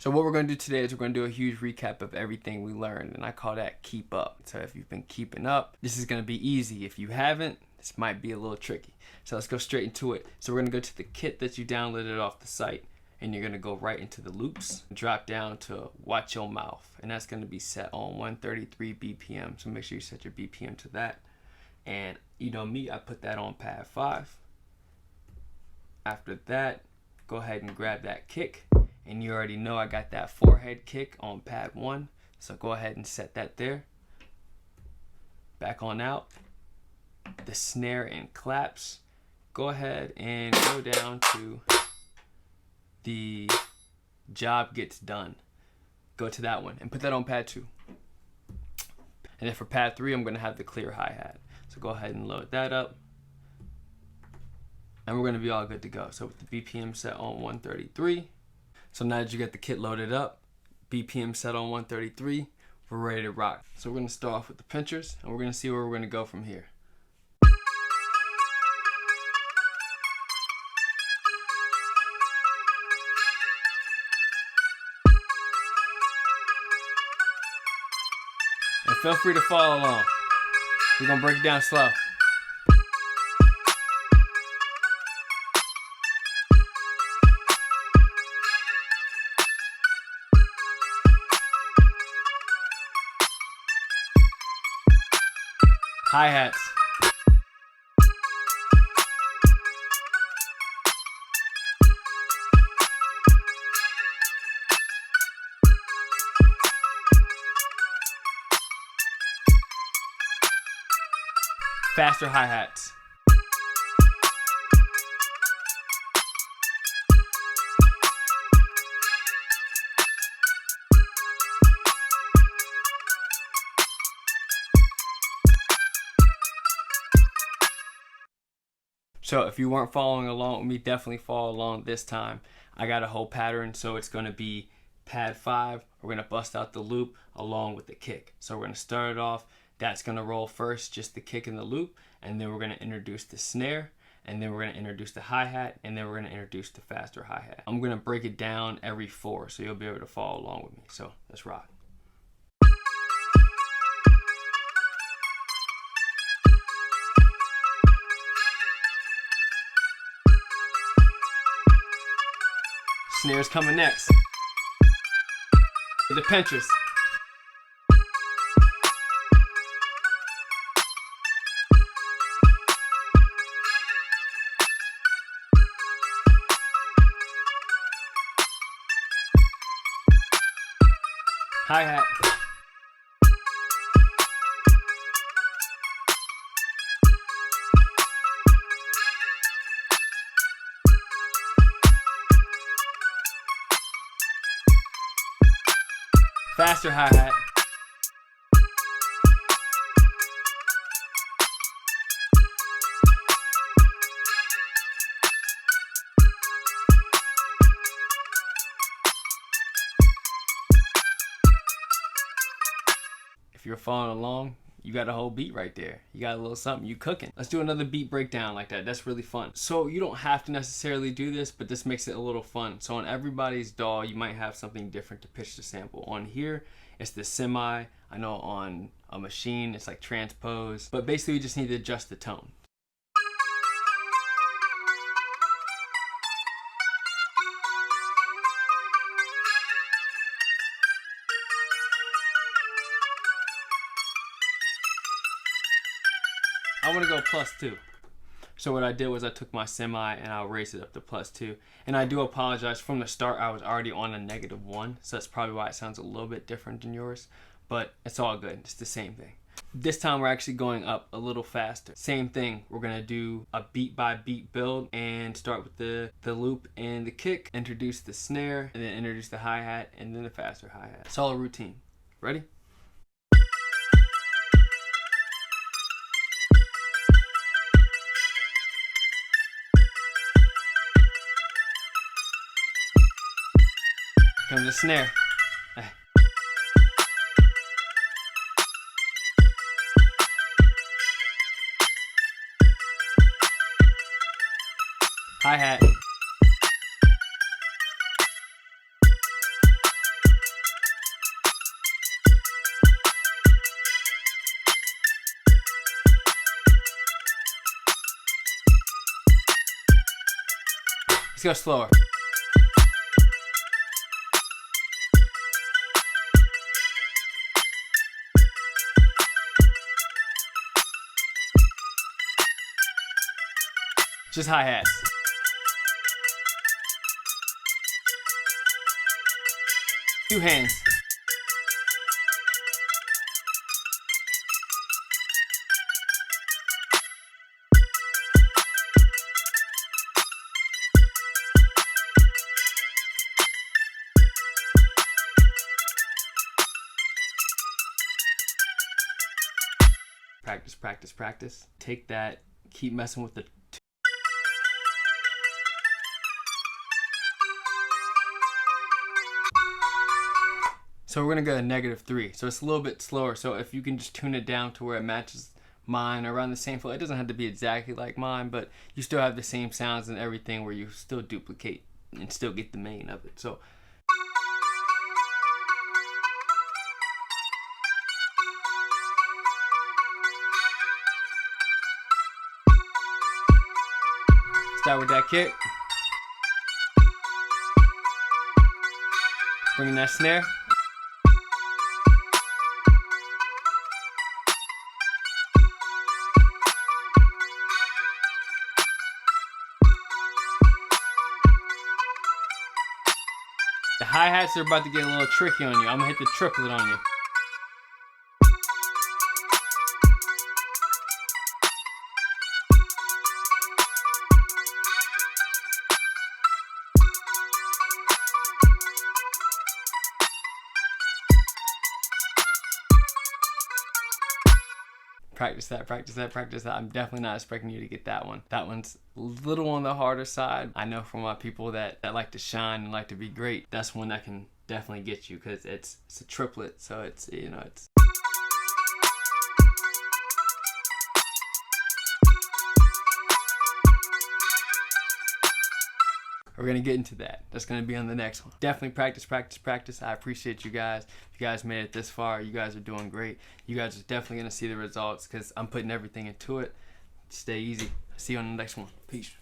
So what we're going to do today is we're going to do a huge recap of everything we learned, and I call that keep up. So if you've been keeping up, this is going to be easy. If you haven't, this might be a little tricky. So let's go straight into it. So we're going to go to the kit that you downloaded off the site, and you're going to go right into the loops, drop down to watch your mouth, and that's going to be set on 133 BPM. So make sure you set your BPM to that. And you know me, I put that on pad 5. After that, go ahead and grab that kick. And you already know I got that forehead kick on pad 1. So go ahead and set that there. Back on out. The snare and claps. Go ahead and go down to the job gets done. Go to that one and put that on pad 2. And then for pad 3, I'm going to have the clear hi-hat. So go ahead and load that up. And we're going to be all good to go. So with the BPM set on 133. So now that you got the kit loaded up, BPM set on 133, we're ready to rock. So we're going to start off with the pinchers, and we're going to see where we're going to go from here. And feel free to follow along. We're going to break it down slow. Hi-hats. Faster hi-hats. So if you weren't following along with me, definitely follow along this time. I got a whole pattern, so it's going to be pad 5. We're going to bust out the loop along with the kick. So we're going to start it off. That's going to roll first, just the kick and the loop, and then we're going to introduce the snare, and then we're going to introduce the hi-hat, and then we're going to introduce the faster hi-hat. I'm going to break it down every 4, so you'll be able to follow along with me. So let's rock. Snares coming next. The pinchers. Hi-hat. Faster hi-hat. If you're following along, you got a whole beat right there. You got a little something, you cooking. Let's do another beat breakdown like that. That's really fun. So you don't have to necessarily do this, but this makes it a little fun. So on everybody's DAW, you might have something different to pitch the sample. On here, it's the semi. I know on a machine, it's like transpose. But basically, we just need to adjust the tone. I want to go +2. So what I did was I took my semi and I raised it up to +2. And I do apologize, from the start I was already on a -1, so that's probably why it sounds a little bit different than yours, but it's all good, it's the same thing. This time we're actually going up a little faster. Same thing, we're gonna do a beat by beat build and start with the loop and the kick, introduce the snare, and then introduce the hi-hat, and then the faster hi-hat. Solo routine. Ready? Comes the snare. Hi-hat. Let's go slower. Just hi-hats. Two hands. Practice, practice, practice. Take that, keep messing with the So we're gonna go to -3. So it's a little bit slower. So if you can just tune it down to where it matches mine or around the same flow. It doesn't have to be exactly like mine, but you still have the same sounds and everything where you still duplicate and still get the main of it. So start with that kick. Bringing that snare. The hi-hats are about to get a little tricky on you. I'm gonna hit the triplet on you. Practice that, practice that, practice that. I'm definitely not expecting you to get that one. That one's a little on the harder side. I know for my people that like to shine and like to be great, that's one that can definitely get you because it's a triplet, so it's, you know, it's. We're gonna get into that. That's gonna be on the next one. Definitely practice, practice, practice. I appreciate you guys. If you guys made it this far, you guys are doing great. You guys are definitely gonna see the results because I'm putting everything into it. Stay easy. See you on the next one. Peace.